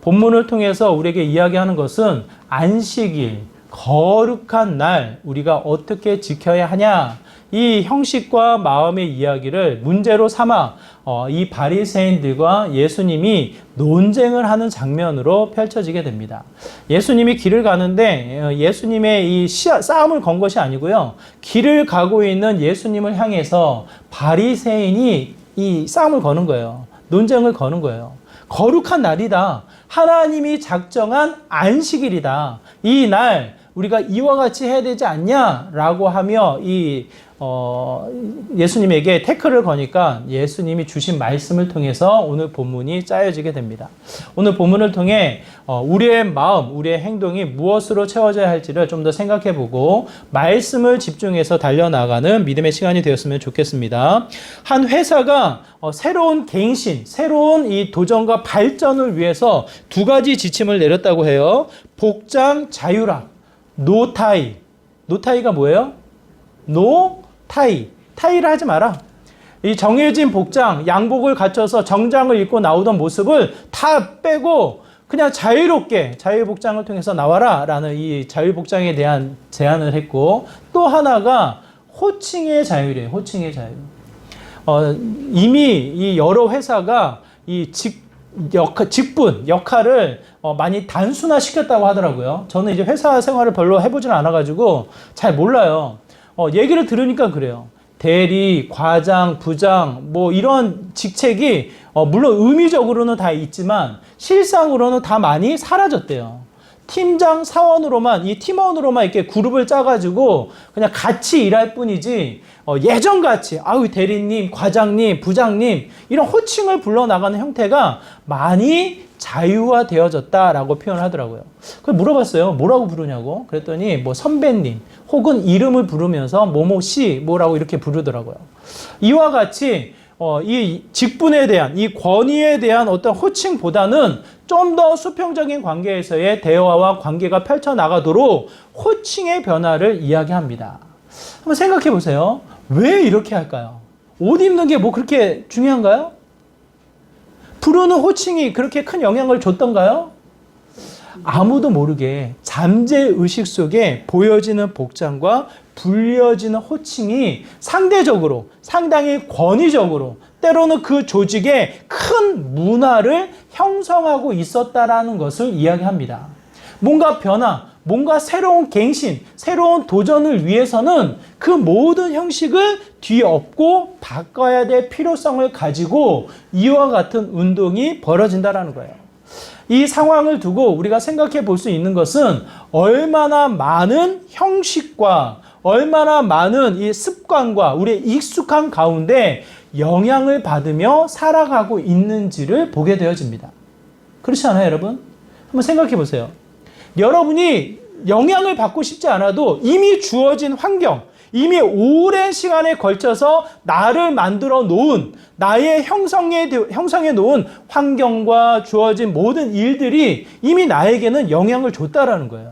본문을 통해서 우리에게 이야기하는 것은 안식일, 거룩한 날 우리가 어떻게 지켜야 하냐, 이 형식과 마음의 이야기를 문제로 삼아 이 바리새인들과 예수님이 논쟁을 하는 장면으로 펼쳐지게 됩니다. 예수님이 길을 가는데 예수님의 이 싸움을 건 것이 아니고요, 길을 가고 있는 예수님을 향해서 바리새인이 이 싸움을 거는 거예요. 논쟁을 거는 거예요. 거룩한 날이다. 하나님이 작정한 안식일이다. 이 날 우리가 이와 같이 해야 되지 않냐라고 하며 예수님에게 태클을 거니까 예수님이 주신 말씀을 통해서 오늘 본문이 짜여지게 됩니다. 오늘 본문을 통해 우리의 마음, 우리의 행동이 무엇으로 채워져야 할지를 좀 더 생각해보고 말씀을 집중해서 달려나가는 믿음의 시간이 되었으면 좋겠습니다. 한 회사가 새로운 갱신, 새로운 이 도전과 발전을 위해서 두 가지 지침을 내렸다고 해요. 복장 자유라, 노타이. 노타이가 뭐예요? 타이. 타이를 하지 마라. 이 정해진 복장, 양복을 갖춰서 정장을 입고 나오던 모습을 다 빼고 그냥 자유롭게 자유복장을 통해서 나와라 라는 이 자유복장에 대한 제안을 했고, 또 하나가 호칭의 자유래요. 호칭의 자유. 이미 이 여러 회사가 이 직분, 역할을 많이 단순화시켰다고 하더라고요. 저는 이제 회사 생활을 별로 해보지는 않아가지고 잘 몰라요. 얘기를 들으니까 그래요. 대리, 과장, 부장, 뭐 이런 직책이 물론 의미적으로는 다 있지만 실상으로는 다 많이 사라졌대요. 팀장 사원으로만, 이 팀원으로만 이렇게 그룹을 짜가지고 그냥 같이 일할 뿐이지, 예전같이 아우 대리님, 과장님, 부장님 이런 호칭을 불러나가는 형태가 많이 자유화되어졌다라고 표현을 하더라고요. 그래서 물어봤어요. 뭐라고 부르냐고. 그랬더니 뭐 선배님 혹은 이름을 부르면서 뭐뭐씨 뭐라고 이렇게 부르더라고요. 이와 같이 이 직분에 대한, 이 권위에 대한 어떤 호칭보다는 좀 더 수평적인 관계에서의 대화와 관계가 펼쳐나가도록 호칭의 변화를 이야기합니다. 한번 생각해 보세요. 왜 이렇게 할까요? 옷 입는 게 뭐 그렇게 중요한가요? 부르는 호칭이 그렇게 큰 영향을 줬던가요? 아무도 모르게 잠재의식 속에 보여지는 복장과 불려지는 호칭이 상대적으로 상당히 권위적으로 때로는 그 조직에 큰 문화를 형성하고 있었다라는 것을 이야기합니다. 뭔가 변화, 뭔가 새로운 갱신, 새로운 도전을 위해서는 그 모든 형식을 뒤엎고 바꿔야 될 필요성을 가지고 이와 같은 운동이 벌어진다는 거예요. 이 상황을 두고 우리가 생각해 볼 수 있는 것은 얼마나 많은 형식과 얼마나 많은 이 습관과 우리의 익숙한 가운데 영향을 받으며 살아가고 있는지를 보게 되어집니다. 그렇지 않아요, 여러분? 한번 생각해 보세요. 여러분이 영향을 받고 싶지 않아도 이미 주어진 환경, 이미 오랜 시간에 걸쳐서 나를 만들어 놓은, 나의 형성해 놓은 환경과 주어진 모든 일들이 이미 나에게는 영향을 줬다라는 거예요.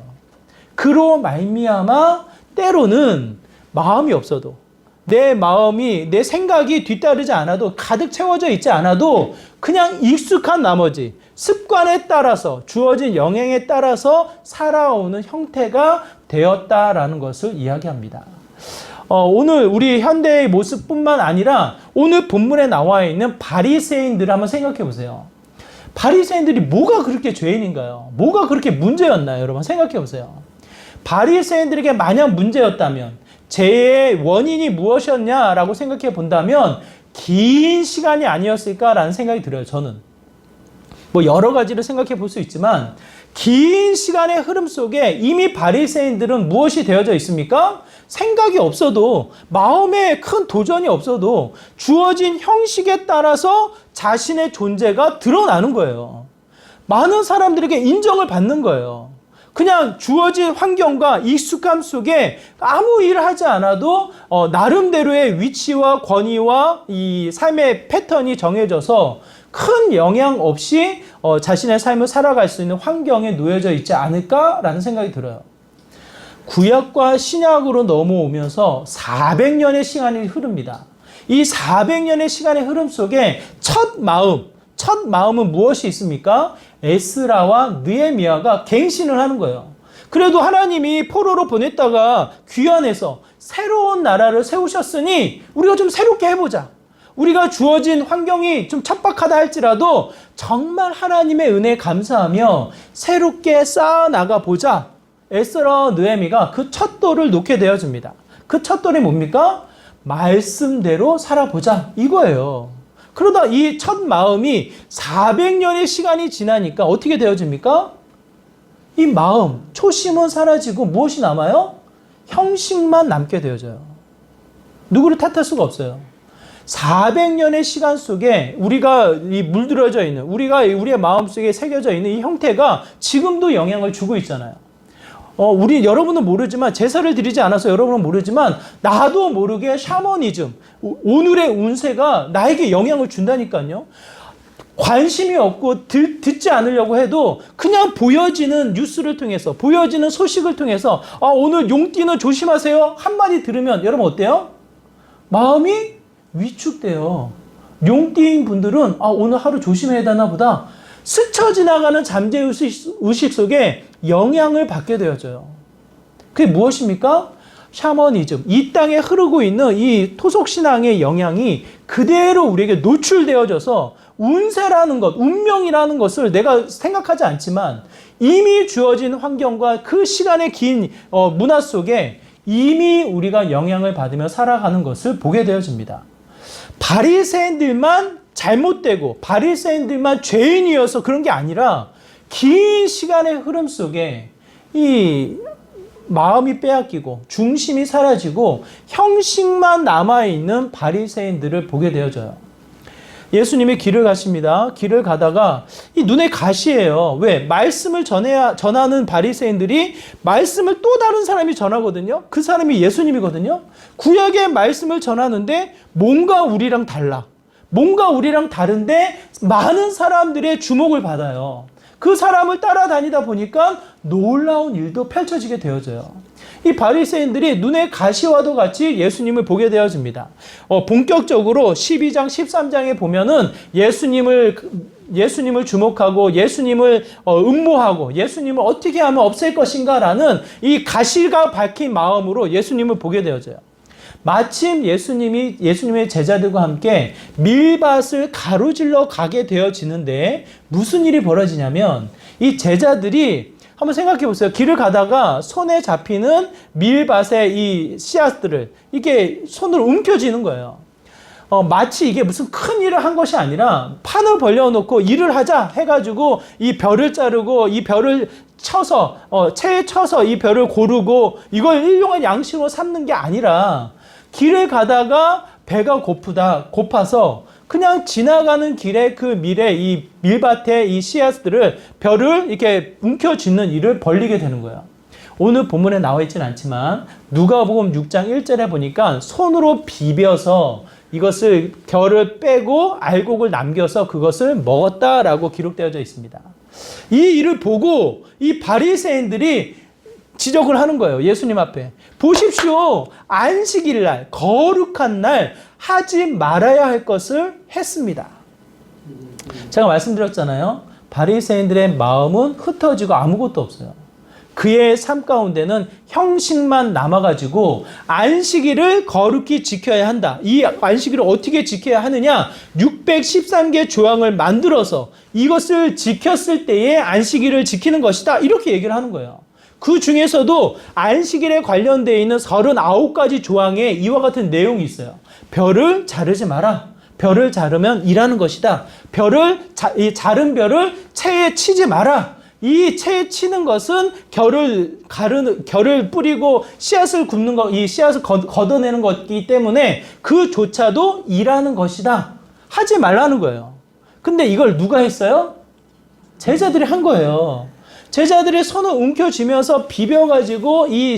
그로 말미암아 때로는 마음이 없어도, 내 마음이, 내 생각이 뒤따르지 않아도, 가득 채워져 있지 않아도 그냥 익숙한 나머지 습관에 따라서, 주어진 영향에 따라서 살아오는 형태가 되었다라는 것을 이야기합니다. 오늘 우리 현대의 모습뿐만 아니라 오늘 본문에 나와 있는 바리새인들을 한번 생각해 보세요. 바리새인들이 뭐가 그렇게 죄인인가요? 뭐가 그렇게 문제였나요? 여러분 생각해 보세요. 바리새인들에게 만약 문제였다면 죄의 원인이 무엇이었냐라고 생각해 본다면 긴 시간이 아니었을까라는 생각이 들어요. 저는 뭐 여러 가지를 생각해 볼 수 있지만 긴 시간의 흐름 속에 이미 바리새인들은 무엇이 되어져 있습니까? 생각이 없어도, 마음에 큰 도전이 없어도 주어진 형식에 따라서 자신의 존재가 드러나는 거예요. 많은 사람들에게 인정을 받는 거예요. 그냥 주어진 환경과 익숙함 속에 아무 일을 하지 않아도 나름대로의 위치와 권위와 이 삶의 패턴이 정해져서 큰 영향 없이 자신의 삶을 살아갈 수 있는 환경에 놓여져 있지 않을까라는 생각이 들어요. 구약과 신약으로 넘어오면서 400년의 시간이 흐릅니다. 이 400년의 시간의 흐름 속에 첫 마음, 첫 마음은 무엇이 있습니까? 에스라와 느헤미야가 갱신을 하는 거예요. 그래도 하나님이 포로로 보냈다가 귀환해서 새로운 나라를 세우셨으니 우리가 좀 새롭게 해보자. 우리가 주어진 환경이 좀 척박하다 할지라도 정말 하나님의 은혜에 감사하며 새롭게 쌓아나가 보자. 에스라와 느헤미가 그 첫 돌을 놓게 되어집니다. 그 첫 돌이 뭡니까? 말씀대로 살아보자 이거예요. 그러다 이 첫 마음이 400년의 시간이 지나니까 어떻게 되어집니까? 이 마음, 초심은 사라지고 무엇이 남아요? 형식만 남게 되어져요. 누구를 탓할 수가 없어요. 400년의 시간 속에 우리가 이 물들어져 있는, 우리가 우리의 마음속에 새겨져 있는 이 형태가 지금도 영향을 주고 있잖아요. 여러분은 모르지만, 제사를 드리지 않아서 여러분은 모르지만, 나도 모르게 샤머니즘, 오늘의 운세가 나에게 영향을 준다니까요. 관심이 없고 듣지 않으려고 해도 그냥 보여지는 뉴스를 통해서, 보여지는 소식을 통해서, 오늘 용띠는 조심하세요. 한마디 들으면 여러분 어때요? 마음이 위축돼요. 용띠인 분들은 오늘 하루 조심해야 되나 보다. 스쳐 지나가는 잠재의식 속에 영향을 받게 되어져요. 그게 무엇입니까? 샤머니즘. 이 땅에 흐르고 있는 이 토속신앙의 영향이 그대로 우리에게 노출되어져서 운세라는 것, 운명이라는 것을 내가 생각하지 않지만 이미 주어진 환경과 그 시간의 긴 문화 속에 이미 우리가 영향을 받으며 살아가는 것을 보게 되어집니다. 바리새인들만 잘못되고 바리새인들만 죄인이어서 그런 게 아니라 긴 시간의 흐름 속에 이 마음이 빼앗기고 중심이 사라지고 형식만 남아있는 바리새인들을 보게 되어져요. 예수님이 길을 가십니다. 길을 가다가 이 눈에 가시예요. 왜? 말씀을 전하는 바리새인들이 말씀을 또 다른 사람이 전하거든요. 그 사람이 예수님이거든요. 구약의 말씀을 전하는데 뭔가 우리랑 달라. 뭔가 우리랑 다른데 많은 사람들의 주목을 받아요. 그 사람을 따라다니다 보니까 놀라운 일도 펼쳐지게 되어져요. 이 바리새인들이 눈에 가시와도 같이 예수님을 보게 되어집니다. 본격적으로 12장, 13장에 보면은 예수님을 주목하고 예수님을 음모하고 예수님을 어떻게 하면 없앨 것인가라는 이 가시가 박힌 마음으로 예수님을 보게 되어져요. 마침 예수님의 제자들과 함께 밀밭을 가로질러 가게 되어지는데 무슨 일이 벌어지냐면 이 제자들이 한번 생각해 보세요. 길을 가다가 손에 잡히는 밀밭의 이 씨앗들을 이게 손으로 움켜쥐는 거예요. 마치 이게 무슨 큰 일을 한 것이 아니라 판을 벌려놓고 일을 하자 해가지고 이 벼를 자르고 이 벼를 쳐서 채에 쳐서 이 벼를 고르고 이걸 일용할 양식으로 삼는 게 아니라 길을 가다가 배가 고파서 그냥 지나가는 길에 그 이 밀밭에 이 씨앗들을 벼를 이렇게 움켜쥐는 일을 벌리게 되는 거예요. 오늘 본문에 나와 있지는 않지만 누가복음 6장 1절에 보니까 손으로 비벼서 이것을 벼를 빼고 알곡을 남겨서 그것을 먹었다라고 기록되어져 있습니다. 이 일을 보고 이 바리새인들이 지적을 하는 거예요. 예수님 앞에. 보십시오. 안식일 날, 거룩한 날 하지 말아야 할 것을 했습니다. 제가 말씀드렸잖아요. 바리새인들의 마음은 흩어지고 아무것도 없어요. 그의 삶 가운데는 형식만 남아가지고 안식일을 거룩히 지켜야 한다. 이 안식일을 어떻게 지켜야 하느냐? 613개 조항을 만들어서 이것을 지켰을 때에 안식일을 지키는 것이다. 이렇게 얘기를 하는 거예요. 그 중에서도 안식일에 관련되어 있는 39가지 조항에 이와 같은 내용이 있어요. 벼를 자르지 마라. 벼를 자르면 일하는 것이다. 이 자른 벼를 채에 치지 마라. 이 채에 치는 것은 결을 뿌리고 씨앗을 굽는 것, 이 씨앗을 걷어내는 것이기 때문에 그조차도 일하는 것이다. 하지 말라는 거예요. 근데 이걸 누가 했어요? 제자들이 한 거예요. 제자들이 손을 움켜쥐면서 비벼가지고 이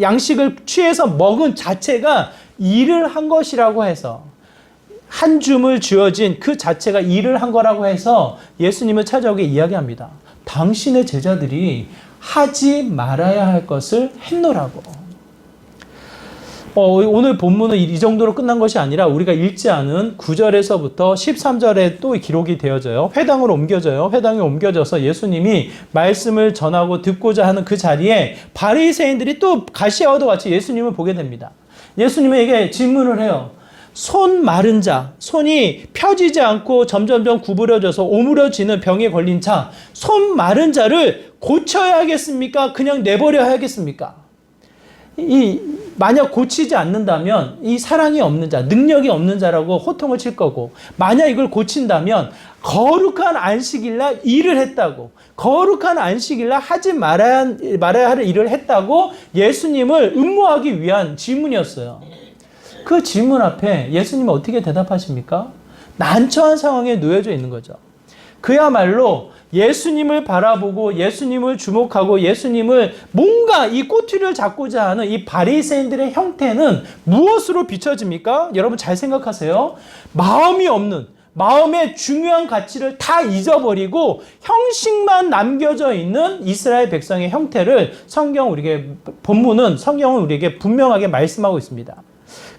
양식을 취해서 먹은 자체가 일을 한 것이라고 해서 한 줌을 쥐어진 그 자체가 일을 한 거라고 해서 예수님을 찾아오게 이야기합니다. 당신의 제자들이 하지 말아야 할 것을 했노라고. 오늘 본문은 이 정도로 끝난 것이 아니라 우리가 읽지 않은 9절에서부터 13절에 또 기록이 되어져요. 회당으로 옮겨져요. 회당에 옮겨져서 예수님이 말씀을 전하고 듣고자 하는 그 자리에 바리새인들이 또 가시와도 같이 예수님을 보게 됩니다. 예수님에게 질문을 해요. 손 마른 자, 손이 펴지지 않고 점점점 구부러져서 오므려지는 병에 걸린 자, 손 마른 자를 고쳐야 하겠습니까? 그냥 내버려야 하겠습니까? 만약 고치지 않는다면 이 사랑이 없는 자, 능력이 없는 자라고 호통을 칠 거고, 만약 이걸 고친다면 거룩한 안식일날 일을 했다고, 거룩한 안식일날 하지 말아야 할 일을 했다고 예수님을 음모하기 위한 질문이었어요. 그 질문 앞에 예수님은 어떻게 대답하십니까? 난처한 상황에 놓여져 있는 거죠. 그야말로 예수님을 바라보고 예수님을 주목하고 예수님을 뭔가 이 꼬투리를 잡고자 하는 이 바리새인들의 형태는 무엇으로 비춰집니까? 여러분 잘 생각하세요. 마음이 없는, 마음의 중요한 가치를 다 잊어버리고 형식만 남겨져 있는 이스라엘 백성의 형태를 성경은 우리에게 분명하게 말씀하고 있습니다.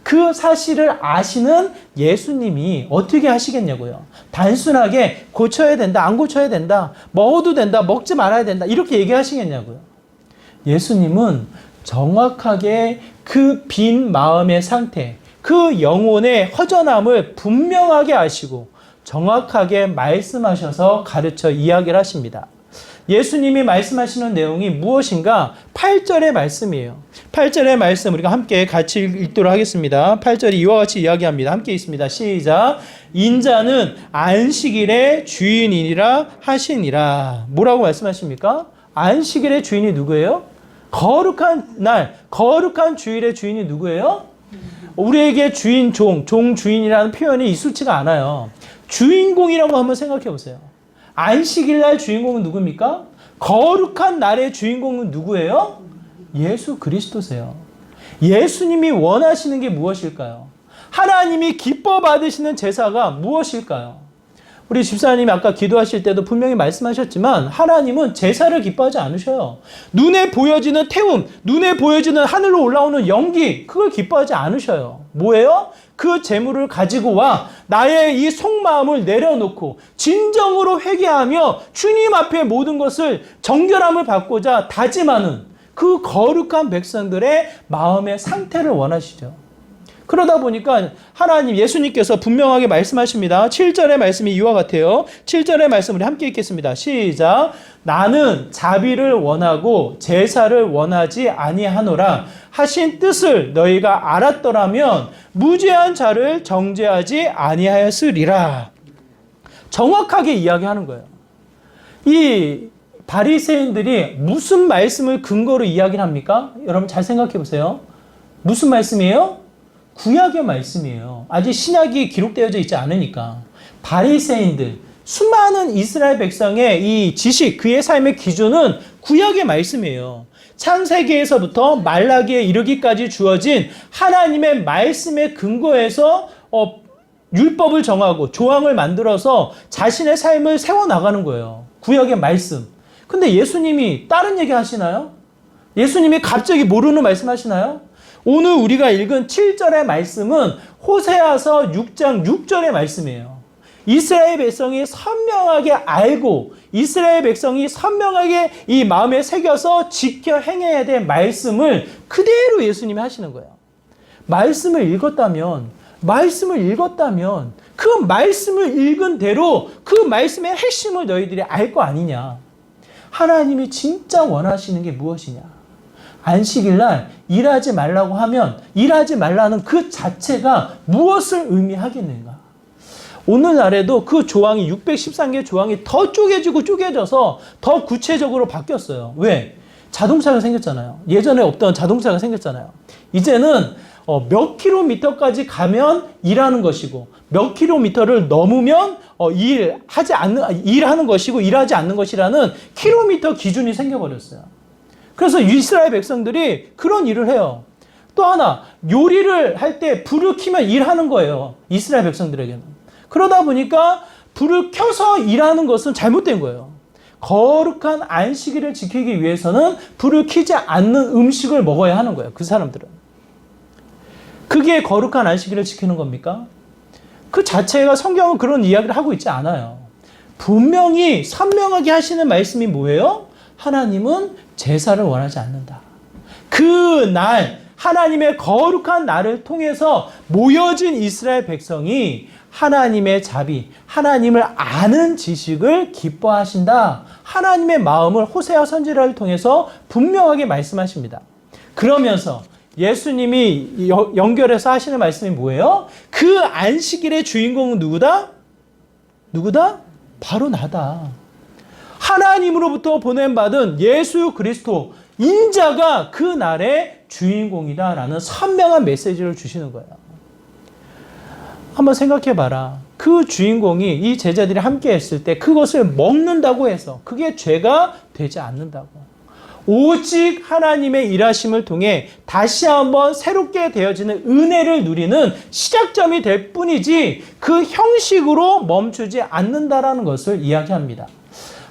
그 사실을 아시는 예수님이 어떻게 하시겠냐고요. 단순하게 고쳐야 된다, 안 고쳐야 된다, 먹어도 된다, 먹지 말아야 된다, 이렇게 얘기하시겠냐고요. 예수님은 정확하게 그 빈 마음의 상태, 그 영혼의 허전함을 분명하게 아시고 정확하게 말씀하셔서 가르쳐 이야기를 하십니다. 예수님이 말씀하시는 내용이 무엇인가? 8절의 말씀이에요. 8절의 말씀 우리가 함께 같이 읽도록 하겠습니다. 8절이 이와 같이 이야기합니다. 함께 읽습니다. 시작. 인자는 안식일의 주인이라 하시니라. 뭐라고 말씀하십니까? 안식일의 주인이 누구예요? 거룩한 날, 거룩한 주일의 주인이 누구예요? 우리에게 주인, 종 주인이라는 표현이 익숙치가 않아요. 주인공이라고 한번 생각해 보세요. 안식일날 주인공은 누굽니까? 거룩한 날의 주인공은 누구예요? 예수 그리스도세요. 예수님이 원하시는 게 무엇일까요? 하나님이 기뻐 받으시는 제사가 무엇일까요? 우리 집사님이 아까 기도하실 때도 분명히 말씀하셨지만 하나님은 제사를 기뻐하지 않으셔요. 눈에 보여지는 태움, 눈에 보여지는 하늘로 올라오는 연기, 그걸 기뻐하지 않으셔요. 뭐예요? 그 재물을 가지고 와 나의 이 속마음을 내려놓고 진정으로 회개하며 주님 앞에 모든 것을 정결함을 받고자 다짐하는 그 거룩한 백성들의 마음의 상태를 원하시죠. 그러다 보니까 하나님, 예수님께서 분명하게 말씀하십니다. 7절의 말씀이 이와 같아요. 7절의 말씀 우리 함께 읽겠습니다. 시작. 나는 자비를 원하고 제사를 원하지 아니하노라 하신 뜻을 너희가 알았더라면 무죄한 자를 정죄하지 아니하였으리라. 정확하게 이야기하는 거예요. 이 바리새인들이 무슨 말씀을 근거로 이야기를 합니까? 여러분 잘 생각해 보세요. 무슨 말씀이에요? 구약의 말씀이에요. 아직 신약이 기록되어져 있지 않으니까. 바리새인들, 수많은 이스라엘 백성의 이 지식, 그의 삶의 기준은 구약의 말씀이에요. 창세기에서부터 말라기에 이르기까지 주어진 하나님의 말씀의 근거에서 율법을 정하고 조항을 만들어서 자신의 삶을 세워나가는 거예요. 구약의 말씀. 근데 예수님이 다른 얘기 하시나요? 예수님이 갑자기 모르는 말씀 하시나요? 오늘 우리가 읽은 7절의 말씀은 호세아서 6장 6절의 말씀이에요. 이스라엘 백성이 선명하게 알고 이스라엘 백성이 선명하게 이 마음에 새겨서 지켜 행해야 될 말씀을 그대로 예수님이 하시는 거예요. 말씀을 읽었다면 그 말씀을 읽은 대로 그 말씀의 핵심을 너희들이 알 거 아니냐. 하나님이 진짜 원하시는 게 무엇이냐. 안식일날 일하지 말라고 하면 일하지 말라는 그 자체가 무엇을 의미하겠는가? 오늘날에도 그 조항이 613개 조항이 더 쪼개져서 더 구체적으로 바뀌었어요. 왜? 자동차가 생겼잖아요. 예전에 없던 자동차가 생겼잖아요. 이제는 몇 킬로미터까지 가면 일하는 것이고 몇 킬로미터를 넘으면 일하는 것이고 일하지 않는 것이라는 킬로미터 기준이 생겨버렸어요. 그래서 이스라엘 백성들이 그런 일을 해요. 또 하나, 요리를 할 때 불을 켜면 일하는 거예요. 이스라엘 백성들에게는. 그러다 보니까 불을 켜서 일하는 것은 잘못된 거예요. 거룩한 안식일을 지키기 위해서는 불을 켜지 않는 음식을 먹어야 하는 거예요. 그 사람들은. 그게 거룩한 안식일을 지키는 겁니까? 그 자체가 성경은 그런 이야기를 하고 있지 않아요. 분명히 선명하게 하시는 말씀이 뭐예요? 하나님은 제사를 원하지 않는다. 그 날, 하나님의 거룩한 날을 통해서 모여진 이스라엘 백성이 하나님의 자비, 하나님을 아는 지식을 기뻐하신다. 하나님의 마음을 호세아 선지자를 통해서 분명하게 말씀하십니다. 그러면서 예수님이 연결해서 하시는 말씀이 뭐예요? 그 안식일의 주인공은 누구다? 누구다? 바로 나다. 하나님으로부터 보냄받은 예수 그리스도 인자가 그 날의 주인공이다라는 선명한 메시지를 주시는 거예요. 한번 생각해 봐라. 그 주인공이 이 제자들이 함께 했을 때 그것을 먹는다고 해서 그게 죄가 되지 않는다고. 오직 하나님의 일하심을 통해 다시 한번 새롭게 되어지는 은혜를 누리는 시작점이 될 뿐이지 그 형식으로 멈추지 않는다라는 것을 이야기합니다.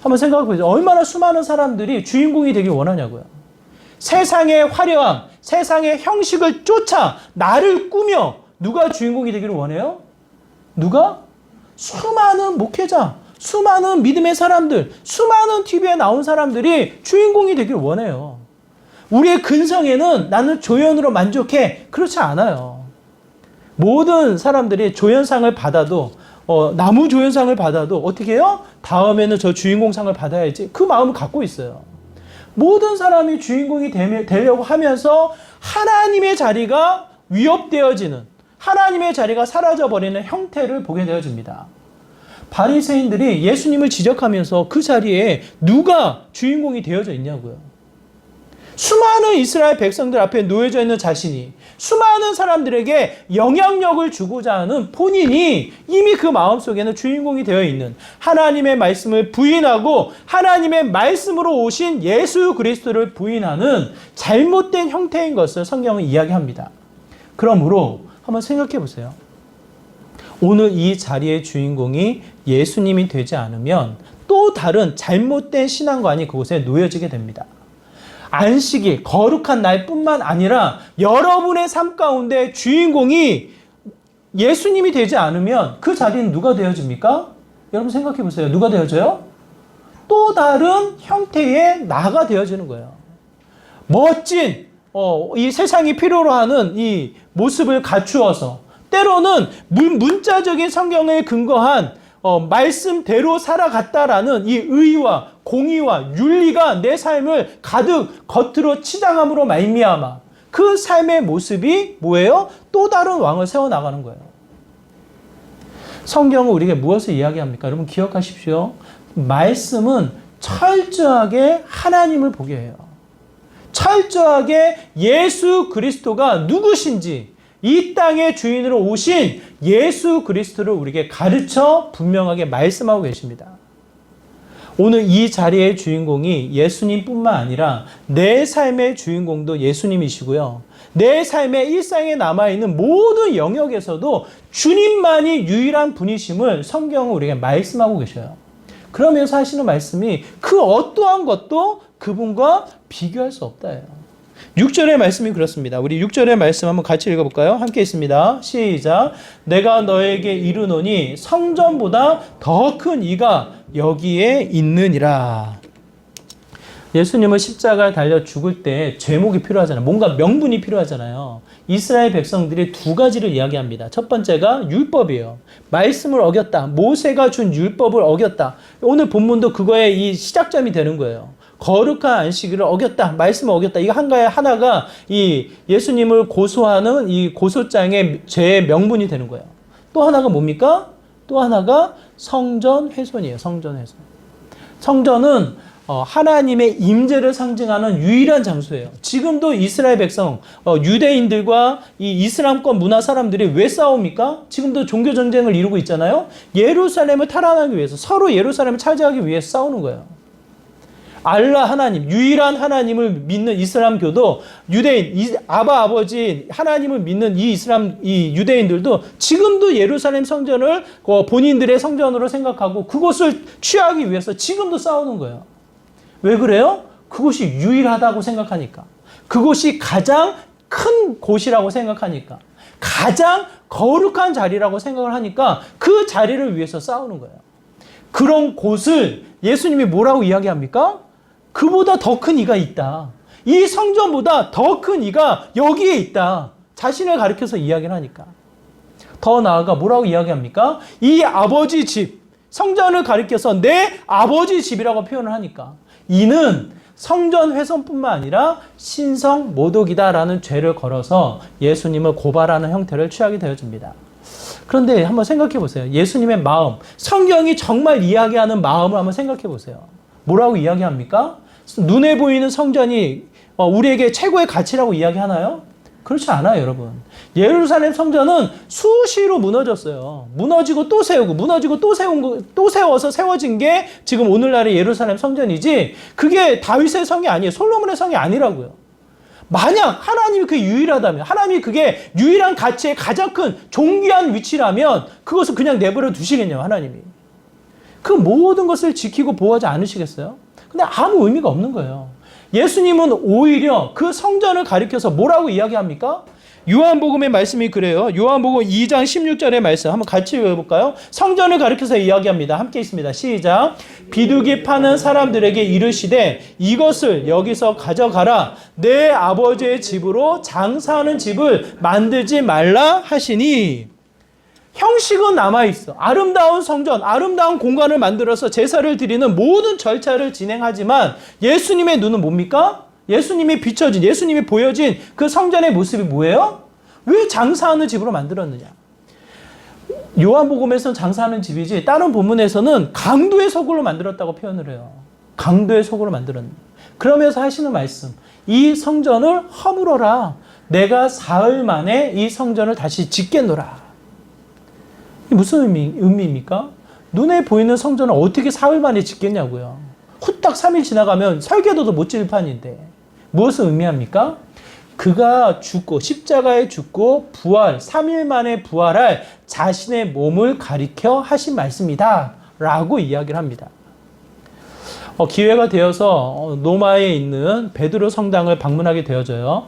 한번 생각해 보세요. 얼마나 수많은 사람들이 주인공이 되길 원하냐고요. 세상의 화려함, 세상의 형식을 쫓아 나를 꾸며 누가 주인공이 되기를 원해요? 누가? 수많은 목회자, 수많은 믿음의 사람들, 수많은 TV에 나온 사람들이 주인공이 되길 원해요. 우리의 근성에는 나는 조연으로 만족해. 그렇지 않아요. 모든 사람들이 조연상을 받아도 나무 조연상을 받아도 어떻게 해요? 다음에는 저 주인공상을 받아야지. 그 마음을 갖고 있어요. 모든 사람이 주인공이 되려고 하면서 하나님의 자리가 위협되어지는, 하나님의 자리가 사라져버리는 형태를 보게 되어집니다. 바리새인들이 예수님을 지적하면서 그 자리에 누가 주인공이 되어져 있냐고요. 수많은 이스라엘 백성들 앞에 놓여져 있는 자신이 수많은 사람들에게 영향력을 주고자 하는 본인이 이미 그 마음속에는 주인공이 되어 있는 하나님의 말씀을 부인하고 하나님의 말씀으로 오신 예수 그리스도를 부인하는 잘못된 형태인 것을 성경은 이야기합니다. 그러므로 한번 생각해 보세요. 오늘 이 자리의 주인공이 예수님이 되지 않으면 또 다른 잘못된 신앙관이 그곳에 놓여지게 됩니다. 안식일, 거룩한 날뿐만 아니라 여러분의 삶 가운데 주인공이 예수님이 되지 않으면 그 자리는 누가 되어집니까? 여러분 생각해 보세요. 누가 되어져요? 또 다른 형태의 나가 되어지는 거예요. 멋진 이 세상이 필요로 하는 이 모습을 갖추어서 때로는 문자적인 성경에 근거한 말씀대로 살아갔다라는 이 의와 공의와 윤리가 내 삶을 가득 겉으로 치장함으로 말미암아 그 삶의 모습이 뭐예요? 또 다른 왕을 세워나가는 거예요. 성경은 우리에게 무엇을 이야기합니까? 여러분 기억하십시오. 말씀은 철저하게 하나님을 보게 해요. 철저하게 예수 그리스도가 누구신지 이 땅의 주인으로 오신 예수 그리스도를 우리에게 가르쳐 분명하게 말씀하고 계십니다. 오늘 이 자리의 주인공이 예수님뿐만 아니라 내 삶의 주인공도 예수님이시고요. 내 삶의 일상에 남아있는 모든 영역에서도 주님만이 유일한 분이심을 성경은 우리에게 말씀하고 계셔요. 그러면서 하시는 말씀이 그 어떠한 것도 그분과 비교할 수 없다예요. 6절의 말씀이 그렇습니다. 우리 6절의 말씀 한번 같이 읽어볼까요? 함께 있습니다. 시작. 내가 너에게 이르노니 성전보다 더 큰 이가 여기에 있느니라. 예수님은 십자가에 달려 죽을 때 제목이 필요하잖아요. 뭔가 명분이 필요하잖아요. 이스라엘 백성들이 두 가지를 이야기합니다. 첫 번째가 율법이에요. 말씀을 어겼다. 모세가 준 율법을 어겼다. 오늘 본문도 그거의 이 시작점이 되는 거예요. 거룩한 안식일을 어겼다. 말씀을 어겼다. 이거 하나가 이 예수님을 고소하는 이 고소장의 죄의 명분이 되는 거예요. 또 하나가 뭡니까? 또 하나가 성전 훼손이에요. 성전 훼손. 성전은 하나님의 임재를 상징하는 유일한 장소예요. 지금도 이스라엘 백성, 유대인들과 이 이슬람권 문화 사람들이 왜 싸웁니까? 지금도 종교 전쟁을 이루고 있잖아요. 예루살렘을 탈환하기 위해서, 서로 예루살렘을 차지하기 위해서 싸우는 거예요. 알라 하나님, 유일한 하나님을 믿는 이슬람교도 유대인, 아버지 하나님을 믿는 이 유대인들도 지금도 예루살렘 성전을 본인들의 성전으로 생각하고 그곳을 취하기 위해서 지금도 싸우는 거예요. 왜 그래요? 그곳이 유일하다고 생각하니까. 그곳이 가장 큰 곳이라고 생각하니까. 가장 거룩한 자리라고 생각을 하니까 그 자리를 위해서 싸우는 거예요. 그런 곳을 예수님이 뭐라고 이야기합니까? 그보다 더 큰 이가 있다. 이 성전보다 더 큰 이가 여기에 있다. 자신을 가리켜서 이야기를 하니까. 더 나아가 뭐라고 이야기합니까? 이 아버지 집, 성전을 가리켜서 내 아버지 집이라고 표현을 하니까 이는 성전 훼손뿐만 아니라 신성 모독이다라는 죄를 걸어서 예수님을 고발하는 형태를 취하게 되어집니다. 그런데 한번 생각해 보세요. 예수님의 마음, 성경이 정말 이야기하는 마음을 한번 생각해 보세요. 뭐라고 이야기합니까? 눈에 보이는 성전이 우리에게 최고의 가치라고 이야기하나요? 그렇지 않아요, 여러분. 예루살렘 성전은 수시로 무너졌어요. 무너지고 또 세우고, 무너지고 또 세워서 세워진 게 지금 오늘날의 예루살렘 성전이지, 그게 다윗의 성이 아니에요. 솔로몬의 성이 아니라고요. 만약 하나님이 그게 유일하다면, 하나님이 그게 유일한 가치의 가장 큰 존귀한 위치라면, 그것을 그냥 내버려 두시겠냐고, 하나님이. 그 모든 것을 지키고 보호하지 않으시겠어요? 근데 아무 의미가 없는 거예요. 예수님은 오히려 그 성전을 가리켜서 뭐라고 이야기합니까? 요한복음의 말씀이 그래요. 요한복음 2장 16절의 말씀 한번 같이 읽어볼까요? 성전을 가리켜서 이야기합니다. 함께 있습니다. 시작. 비둘기 파는 사람들에게 이르시되 이것을 여기서 가져가라. 내 아버지의 집으로 장사하는 집을 만들지 말라 하시니. 형식은 남아있어. 아름다운 성전, 아름다운 공간을 만들어서 제사를 드리는 모든 절차를 진행하지만 예수님의 눈은 뭡니까? 예수님이 비춰진, 예수님이 보여진 그 성전의 모습이 뭐예요? 왜 장사하는 집으로 만들었느냐? 요한복음에서는 장사하는 집이지 다른 본문에서는 강도의 소굴로 만들었다고 표현을 해요. 강도의 소굴로 만들었느냐. 그러면서 하시는 말씀, 이 성전을 허물어라. 내가 사흘 만에 이 성전을 다시 짓겠노라. 무슨 의미입니까? 눈에 보이는 성전을 어떻게 사흘 만에 짓겠냐고요. 후딱 3일 지나가면 설계도도 못 지을 판인데 무엇을 의미합니까? 그가 죽고 십자가에 죽고 부활 3일 만에 부활할 자신의 몸을 가리켜 하신 말씀이다 라고 이야기를 합니다. 기회가 되어서 로마에 있는 베드로 성당을 방문하게 되어져요.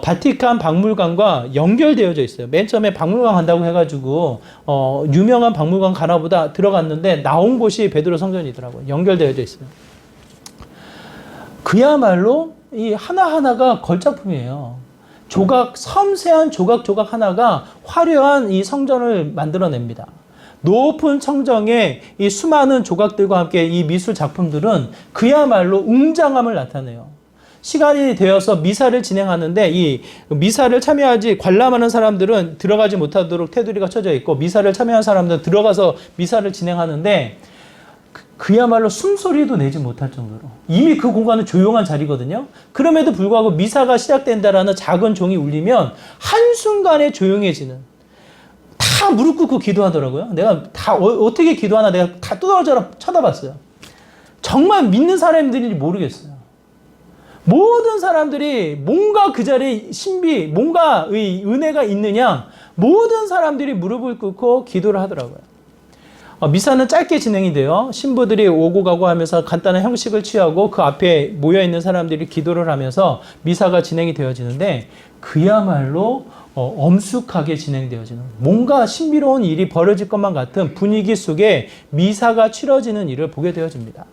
바티칸 박물관과 연결되어져 있어요. 맨 처음에 박물관 간다고 해가지고 유명한 박물관 가나보다 들어갔는데 나온 곳이 베드로 성전이더라고요. 연결되어져 있어요. 그야말로 이 하나하나가 걸작품이에요. 섬세한 조각 하나가 화려한 이 성전을 만들어냅니다. 높은 청정에 이 수많은 조각들과 함께 이 미술 작품들은 그야말로 웅장함을 나타내요. 시간이 되어서 미사를 진행하는데 이 미사를 참여하지 관람하는 사람들은 들어가지 못하도록 테두리가 쳐져 있고 미사를 참여한 사람들은 들어가서 미사를 진행하는데 그야말로 숨소리도 내지 못할 정도로 이미 그 공간은 조용한 자리거든요. 그럼에도 불구하고 미사가 시작된다라는 작은 종이 울리면 한순간에 조용해지는 다 무릎 꿇고 기도하더라고요. 내가 다 어떻게 기도하나 내가 다 뚜덜져라 쳐다봤어요. 정말 믿는 사람들인지 모르겠어요. 모든 사람들이 뭔가 그 자리에 신비, 뭔가 은혜가 있느냐 모든 사람들이 무릎을 꿇고 기도를 하더라고요. 미사는 짧게 진행이 돼요. 신부들이 오고 가고 하면서 간단한 형식을 취하고 그 앞에 모여있는 사람들이 기도를 하면서 미사가 진행이 되어지는데 그야말로 엄숙하게 진행되어지는 뭔가 신비로운 일이 벌어질 것만 같은 분위기 속에 미사가 치러지는 일을 보게 되어집니다.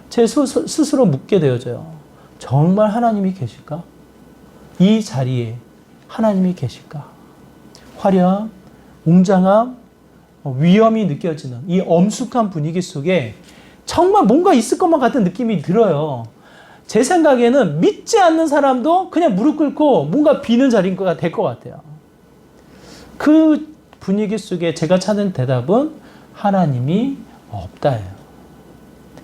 제 스스로 묻게 되어져요. 정말 하나님이 계실까? 이 자리에 하나님이 계실까? 화려함, 웅장함, 위험이 느껴지는 이 엄숙한 분위기 속에 정말 뭔가 있을 것만 같은 느낌이 들어요. 제 생각에는 믿지 않는 사람도 그냥 무릎 꿇고 뭔가 비는 자리인 것 될 것 같아요. 그 분위기 속에 제가 찾은 대답은 하나님이 없다예요.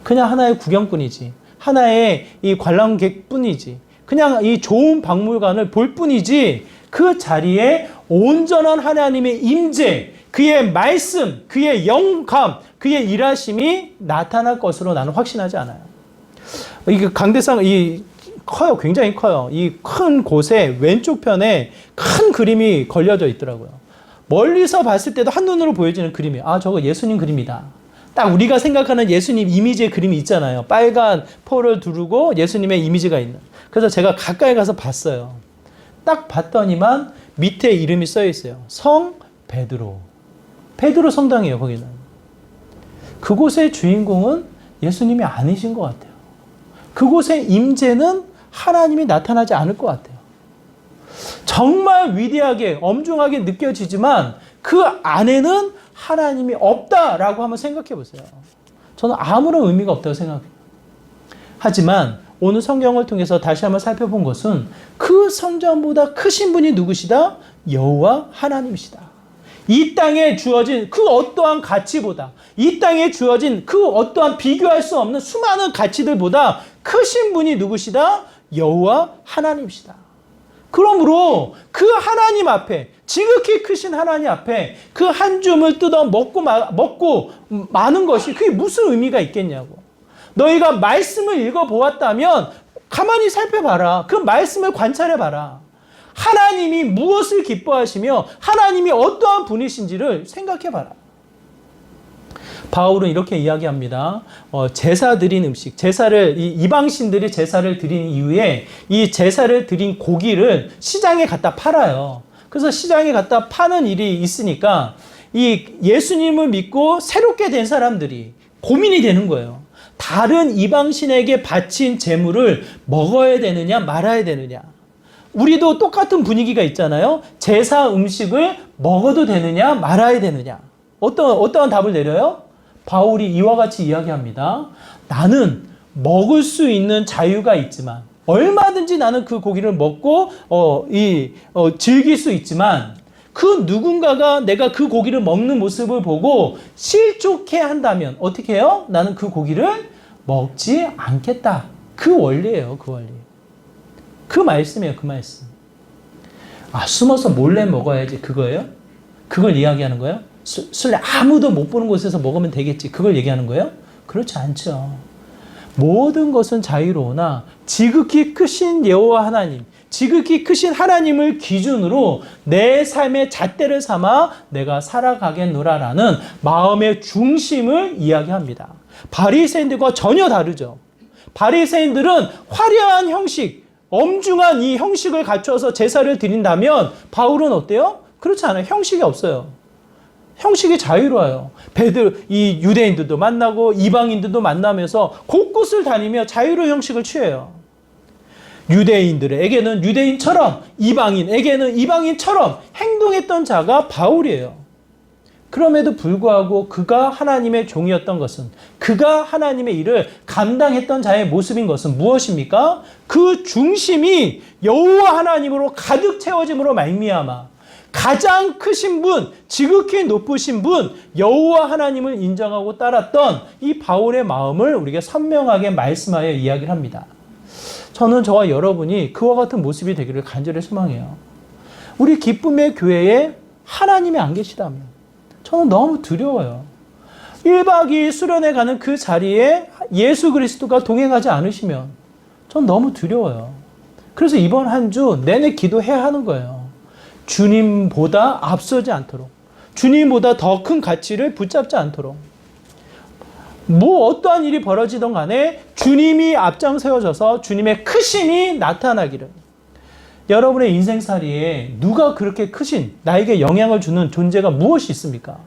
그냥 하나의 구경꾼이지. 하나의 이 관람객뿐이지. 그냥 이 좋은 박물관을 볼 뿐이지 그 자리에 온전한 하나님의 임재, 그의 말씀, 그의 영감, 그의 일하심이 나타날 것으로 나는 확신하지 않아요. 이게 강대상, 커요. 굉장히 커요. 이 큰 곳에 왼쪽 편에 큰 그림이 걸려져 있더라고요. 멀리서 봤을 때도 한눈으로 보여지는 그림이, 저거 예수님 그림이다. 딱 우리가 생각하는 예수님 이미지의 그림이 있잖아요. 빨간 포를 두르고 예수님의 이미지가 있는. 그래서 제가 가까이 가서 봤어요. 딱 봤더니만 밑에 이름이 써 있어요. 성 베드로. 베드로 성당이에요, 거기는. 그곳의 주인공은 예수님이 아니신 것 같아요. 그곳의 임재는 하나님이 나타나지 않을 것 같아요. 정말 위대하게, 엄중하게 느껴지지만 그 안에는 하나님이 없다라고 한번 생각해 보세요. 저는 아무런 의미가 없다고 생각해요. 하지만 오늘 성경을 통해서 다시 한번 살펴본 것은 그 성전보다 크신 분이 누구시다? 여호와 하나님이시다. 이 땅에 주어진 그 어떠한 가치보다, 이 땅에 주어진 그 어떠한 비교할 수 없는 수많은 가치들보다 크신 분이 누구시다? 여호와 하나님이시다. 그러므로 그 하나님 앞에, 지극히 크신 하나님 앞에 그 한 줌을 뜯어 먹고 마는 것이 그게 무슨 의미가 있겠냐고. 너희가 말씀을 읽어보았다면 가만히 살펴봐라. 그 말씀을 관찰해봐라. 하나님이 무엇을 기뻐하시며 하나님이 어떠한 분이신지를 생각해봐라. 바울은 이렇게 이야기합니다. 제사 드린 음식, 이방신들이 제사를 드린 이후에 이 제사를 드린 고기를 시장에 갖다 팔아요. 그래서 시장에 갖다 파는 일이 있으니까 이 예수님을 믿고 새롭게 된 사람들이 고민이 되는 거예요. 다른 이방신에게 바친 제물을 먹어야 되느냐 말아야 되느냐. 우리도 똑같은 분위기가 있잖아요. 제사 음식을 먹어도 되느냐 말아야 되느냐. 어떠한 답을 내려요? 바울이 이와 같이 이야기합니다. 나는 먹을 수 있는 자유가 있지만 얼마든지 나는 그 고기를 먹고 즐길 수 있지만 그 누군가가 내가 그 고기를 먹는 모습을 보고 실족해 한다면 어떻게 해요? 나는 그 고기를 먹지 않겠다. 그 원리예요. 그 원리. 그 말씀이에요. 그 말씀. 숨어서 몰래 먹어야지 그거예요? 그걸 이야기하는 거예요? 술래 아무도 못 보는 곳에서 먹으면 되겠지. 그걸 얘기하는 거예요? 그렇지 않죠. 모든 것은 자유로우나 지극히 크신 여호와 하나님, 지극히 크신 하나님을 기준으로 내 삶의 잣대를 삼아 내가 살아가겠노라라는 마음의 중심을 이야기합니다. 바리새인들과 전혀 다르죠. 바리새인들은 화려한 형식, 엄중한 이 형식을 갖춰서 제사를 드린다면 바울은 어때요? 그렇지 않아요. 형식이 없어요. 형식이 자유로워요. 이 유대인들도 만나고 이방인들도 만나면서 곳곳을 다니며 자유로운 형식을 취해요. 유대인들에게는 유대인처럼, 이방인에게는 이방인처럼 행동했던 자가 바울이에요. 그럼에도 불구하고 그가 하나님의 종이었던 것은, 그가 하나님의 일을 감당했던 자의 모습인 것은 무엇입니까? 그 중심이 여호와 하나님으로 가득 채워짐으로 말미암아 가장 크신 분, 지극히 높으신 분, 여호와 하나님을 인정하고 따랐던 이 바울의 마음을 우리에게 선명하게 말씀하여 이야기를 합니다. 저는 저와 여러분이 그와 같은 모습이 되기를 간절히 소망해요. 우리 기쁨의 교회에 하나님이 안 계시다면 저는 너무 두려워요. 1박 2일 수련회 가는 그 자리에 예수 그리스도가 동행하지 않으시면 전 너무 두려워요. 그래서 이번 한 주 내내 기도해야 하는 거예요. 주님보다 앞서지 않도록, 주님보다 더 큰 가치를 붙잡지 않도록, 어떠한 일이 벌어지던 간에 주님이 앞장서셔서 주님의 크심이 나타나기를. 여러분의 인생살이에 누가 그렇게 크신, 나에게 영향을 주는 존재가 무엇이 있습니까?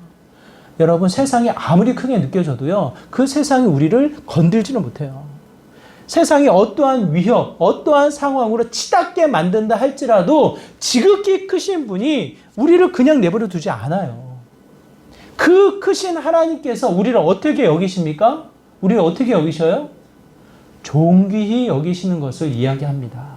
여러분, 세상이 아무리 크게 느껴져도요, 그 세상이 우리를 건들지는 못해요. 세상이 어떠한 위협, 어떠한 상황으로 치닫게 만든다 할지라도 지극히 크신 분이 우리를 그냥 내버려 두지 않아요. 그 크신 하나님께서 우리를 어떻게 여기십니까? 우리를 어떻게 여기셔요? 존귀히 여기시는 것을 이야기합니다.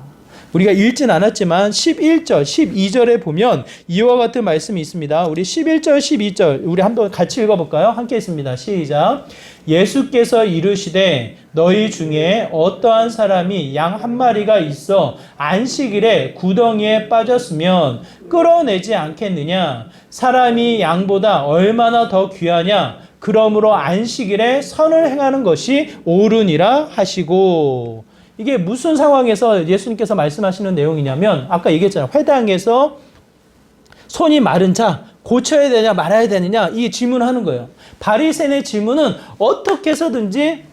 우리가 읽진 않았지만 11절, 12절에 보면 이와 같은 말씀이 있습니다. 우리 11절, 12절 우리 한번 같이 읽어볼까요? 함께 있습니다. 시작. 예수께서 이르시되 너희 중에 어떠한 사람이 양 한 마리가 있어 안식일에 구덩이에 빠졌으면 끌어내지 않겠느냐? 사람이 양보다 얼마나 더 귀하냐? 그러므로 안식일에 선을 행하는 것이 옳으니라 하시고. 이게 무슨 상황에서 예수님께서 말씀하시는 내용이냐면 아까 얘기했잖아요. 회당에서 손이 마른 자 고쳐야 되냐 말아야 되느냐 이 질문하는 거예요. 바리새인의 질문은 어떻게 해서든지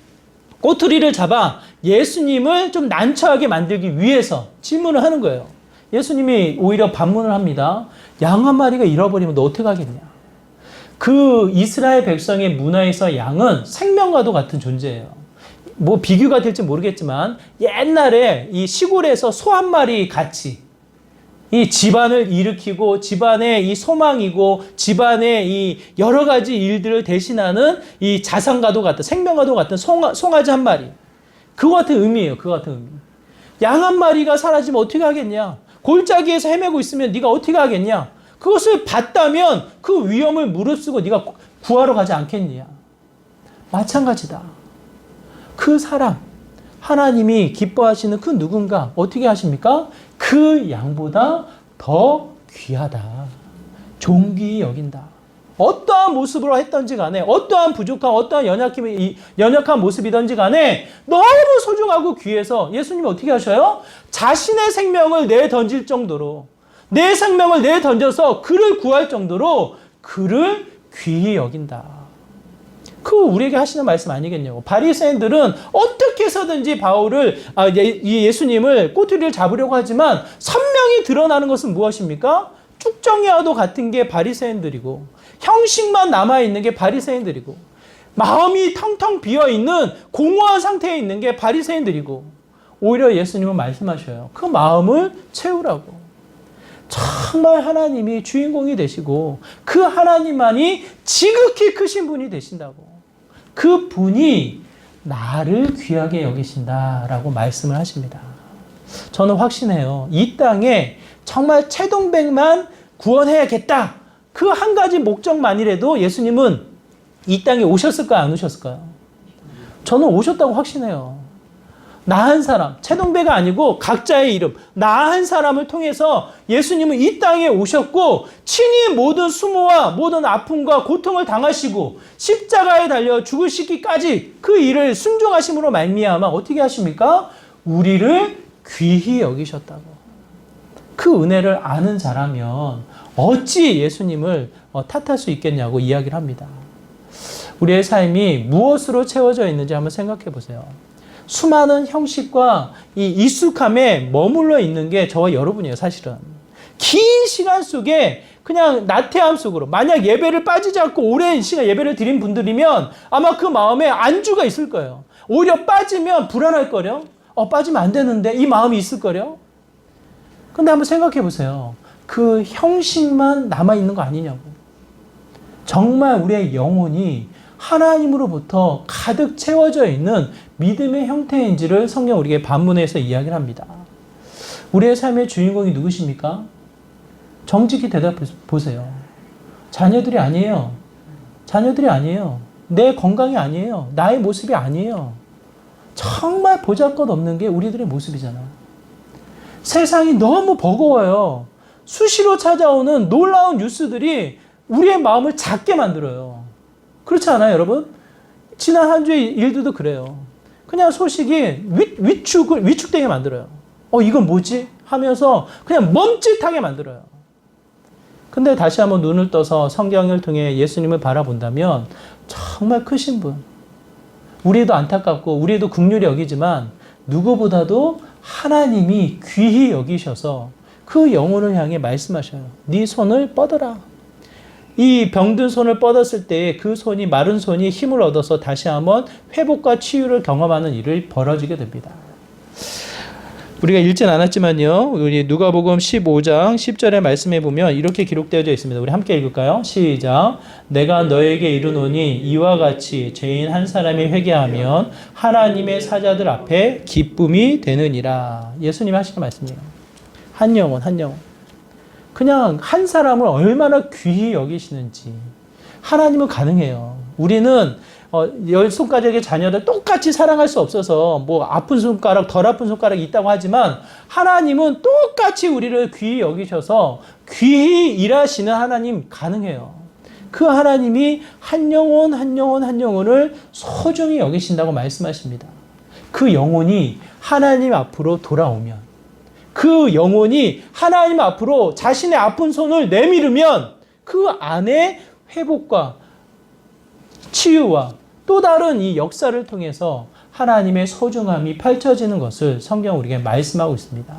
꼬투리를 잡아 예수님을 좀 난처하게 만들기 위해서 질문을 하는 거예요. 예수님이 오히려 반문을 합니다. 양 한 마리가 잃어버리면 너 어떻게 하겠냐. 그 이스라엘 백성의 문화에서 양은 생명과도 같은 존재예요. 뭐 비교가 될지 모르겠지만 옛날에 이 시골에서 소 한 마리 같이 이 집안을 일으키고 집안의 이 소망이고 집안의 이 여러 가지 일들을 대신하는 이 자산과도 같은 생명과도 같은 송아지 한 마리. 그거 같은 의미예요. 그거 같은 의미. 양 한 마리가 사라지면 어떻게 하겠냐? 골짜기에서 헤매고 있으면 네가 어떻게 하겠냐? 그것을 봤다면 그 위험을 무릅쓰고 네가 구하러 가지 않겠냐? 마찬가지다. 그 사람, 하나님이 기뻐하시는 그 누군가 어떻게 하십니까? 그 양보다 더 귀하다. 존귀히 여긴다. 어떠한 모습으로 했던지 간에 어떠한 부족한 어떠한 연약한 모습이든지 간에 너무 소중하고 귀해서 예수님이 어떻게 하셔요? 자신의 생명을 내던질 정도로 내 생명을 내던져서 그를 구할 정도로 그를 귀히 여긴다. 그거 우리에게 하시는 말씀 아니겠냐고. 바리새인들은 어떻게 해서든지 예수님을 꼬투리를 잡으려고 하지만 선명히 드러나는 것은 무엇입니까? 쭉정이와도 같은 게 바리새인들이고 형식만 남아있는 게 바리새인들이고 마음이 텅텅 비어있는 공허한 상태에 있는 게 바리새인들이고 오히려 예수님은 말씀하셔요. 그 마음을 채우라고. 정말 하나님이 주인공이 되시고 그 하나님만이 지극히 크신 분이 되신다고. 그 분이 나를 귀하게 여기신다라고 말씀을 하십니다. 저는 확신해요. 이 땅에 정말 최동백만 구원해야겠다. 그 한 가지 목적만이라도 예수님은 이 땅에 오셨을까요? 안 오셨을까요? 저는 오셨다고 확신해요. 나 한 사람, 최동배가 아니고 각자의 이름, 나 한 사람을 통해서 예수님은 이 땅에 오셨고 친히 모든 수모와 모든 아픔과 고통을 당하시고 십자가에 달려 죽으시기까지 그 일을 순종하심으로 말미암아 어떻게 하십니까? 우리를 귀히 여기셨다고. 그 은혜를 아는 자라면 어찌 예수님을 탓할 수 있겠냐고 이야기를 합니다. 우리의 삶이 무엇으로 채워져 있는지 한번 생각해 보세요. 수많은 형식과 이 익숙함에 머물러 있는 게 저와 여러분이에요, 사실은. 긴 시간 속에 그냥 나태함 속으로, 만약 예배를 빠지지 않고 오랜 시간 예배를 드린 분들이면 아마 그 마음에 안주가 있을 거예요. 오히려 빠지면 불안할 거려. 빠지면 안 되는데 이 마음이 있을 거려. 근데 한번 생각해 보세요. 그 형식만 남아있는 거 아니냐고. 정말 우리의 영혼이 하나님으로부터 가득 채워져 있는 믿음의 형태인지를 성경 우리에게 반문해서 이야기를 합니다. 우리의 삶의 주인공이 누구십니까? 정직히 대답해 보세요. 자녀들이 아니에요. 자녀들이 아니에요. 내 건강이 아니에요. 나의 모습이 아니에요. 정말 보잘것없는 게 우리들의 모습이잖아. 세상이 너무 버거워요. 수시로 찾아오는 놀라운 뉴스들이 우리의 마음을 작게 만들어요. 그렇지 않아요, 여러분? 지난 한 주의 일들도 그래요. 그냥 소식이 위축되게 만들어요. 이건 뭐지? 하면서 그냥 멈칫하게 만들어요. 근데 다시 한번 눈을 떠서 성경을 통해 예수님을 바라본다면 정말 크신 분. 우리도 안타깝고 우리도 긍휼히 여기지만 누구보다도 하나님이 귀히 여기셔서 그 영혼을 향해 말씀하셔요. 네 손을 뻗어라. 이 병든 손을 뻗었을 때 그 손이 마른 손이 힘을 얻어서 다시 한번 회복과 치유를 경험하는 일을 벌어지게 됩니다. 우리가 읽진 않았지만요. 우리 누가복음 15장 10절의 말씀에 보면 이렇게 기록되어져 있습니다. 우리 함께 읽을까요? 시작. 내가 너에게 이르노니 이와 같이 죄인 한 사람이 회개하면 하나님의 사자들 앞에 기쁨이 되느니라. 예수님 하시는 말씀이에요. 한 영혼, 한 영혼. 그냥 한 사람을 얼마나 귀히 여기시는지. 하나님은 가능해요. 우리는 10손가락의 자녀를 똑같이 사랑할 수 없어서 뭐 아픈 손가락, 덜 아픈 손가락이 있다고 하지만 하나님은 똑같이 우리를 귀히 여기셔서 귀히 일하시는 하나님 가능해요. 그 하나님이 한 영혼 한 영혼 한 영혼을 소중히 여기신다고 말씀하십니다. 그 영혼이 하나님 앞으로 돌아오면 그 영혼이 하나님 앞으로 자신의 아픈 손을 내밀으면 그 안에 회복과 치유와 또 다른 이 역사를 통해서 하나님의 소중함이 펼쳐지는 것을 성경 우리에게 말씀하고 있습니다.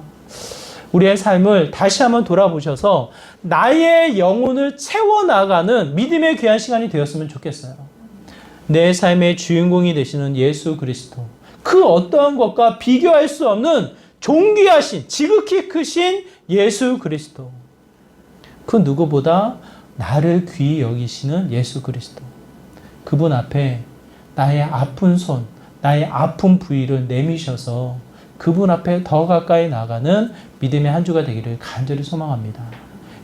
우리의 삶을 다시 한번 돌아보셔서 나의 영혼을 채워나가는 믿음의 귀한 시간이 되었으면 좋겠어요. 내 삶의 주인공이 되시는 예수 그리스도, 그 어떠한 것과 비교할 수 없는 존귀하신, 지극히 크신 예수 그리스도, 그 누구보다 나를 귀히 여기시는 예수 그리스도, 그분 앞에 나의 아픈 손, 나의 아픈 부위를 내미셔서 그분 앞에 더 가까이 나가는 믿음의 한 주가 되기를 간절히 소망합니다.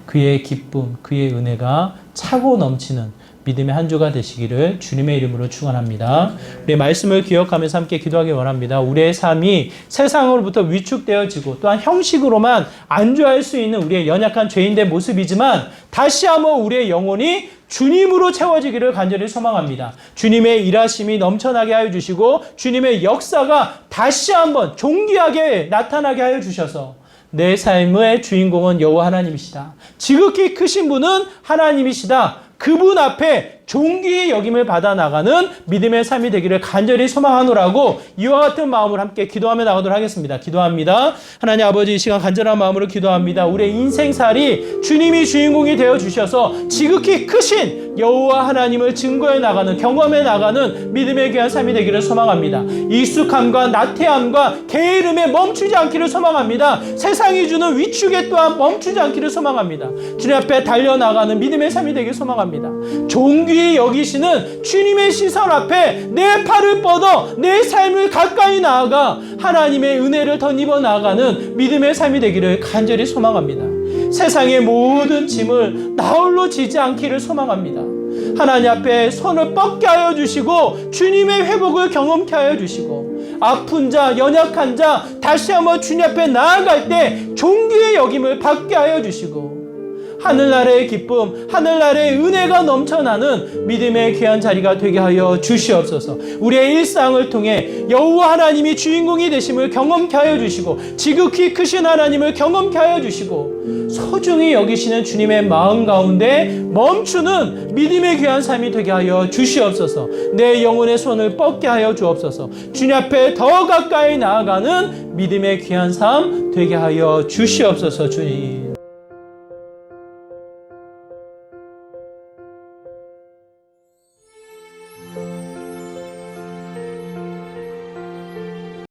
그의 기쁨, 그의 은혜가 차고 넘치는 믿음의 한 주가 되시기를 주님의 이름으로 축원합니다. 우리 말씀을 기억하면서 함께 기도하기 원합니다. 우리의 삶이 세상으로부터 위축되어지고 또한 형식으로만 안주할 수 있는 우리의 연약한 죄인된 모습이지만 다시 한번 우리의 영혼이 주님으로 채워지기를 간절히 소망합니다. 주님의 일하심이 넘쳐나게 하여 주시고 주님의 역사가 다시 한번 존귀하게 나타나게 하여 주셔서 내 삶의 주인공은 여호와 하나님이시다. 지극히 크신 분은 하나님이시다. 그분 앞에 존귀히 여김을 받아 나가는 믿음의 삶이 되기를 간절히 소망하노라고 이와 같은 마음으로 함께 기도하며 나가도록 하겠습니다. 기도합니다. 하나님 아버지, 이 시간 간절한 마음으로 기도합니다. 우리의 인생살이 주님이 주인공이 되어 주셔서 지극히 크신 여호와 하나님을 증거해 나가는, 경험해 나가는 믿음의 귀한 삶이 되기를 소망합니다. 익숙함과 나태함과 게으름에 멈추지 않기를 소망합니다. 세상이 주는 위축에 또한 멈추지 않기를 소망합니다. 주님 앞에 달려나가는 믿음의 삶이 되기를 소망합니다. 존귀히 여기시는 주님의 시선 앞에 내 팔을 뻗어 내 삶을 가까이 나아가 하나님의 은혜를 덧입어 나아가는 믿음의 삶이 되기를 간절히 소망합니다. 세상의 모든 짐을 나 홀로 지지 않기를 소망합니다. 하나님 앞에 손을 뻗게 하여 주시고 주님의 회복을 경험케 하여 주시고 아픈 자, 연약한 자 다시 한번 주님 앞에 나아갈 때 존귀의 여김을 받게 하여 주시고 하늘나라의 기쁨, 하늘나라의 은혜가 넘쳐나는 믿음의 귀한 자리가 되게 하여 주시옵소서. 우리의 일상을 통해 여호와 하나님이 주인공이 되심을 경험케 하여 주시고 지극히 크신 하나님을 경험케 하여 주시고 소중히 여기시는 주님의 마음 가운데 멈추는 믿음의 귀한 삶이 되게 하여 주시옵소서. 내 영혼의 손을 뻗게 하여 주옵소서. 주님 앞에 더 가까이 나아가는 믿음의 귀한 삶 되게 하여 주시옵소서. 주님.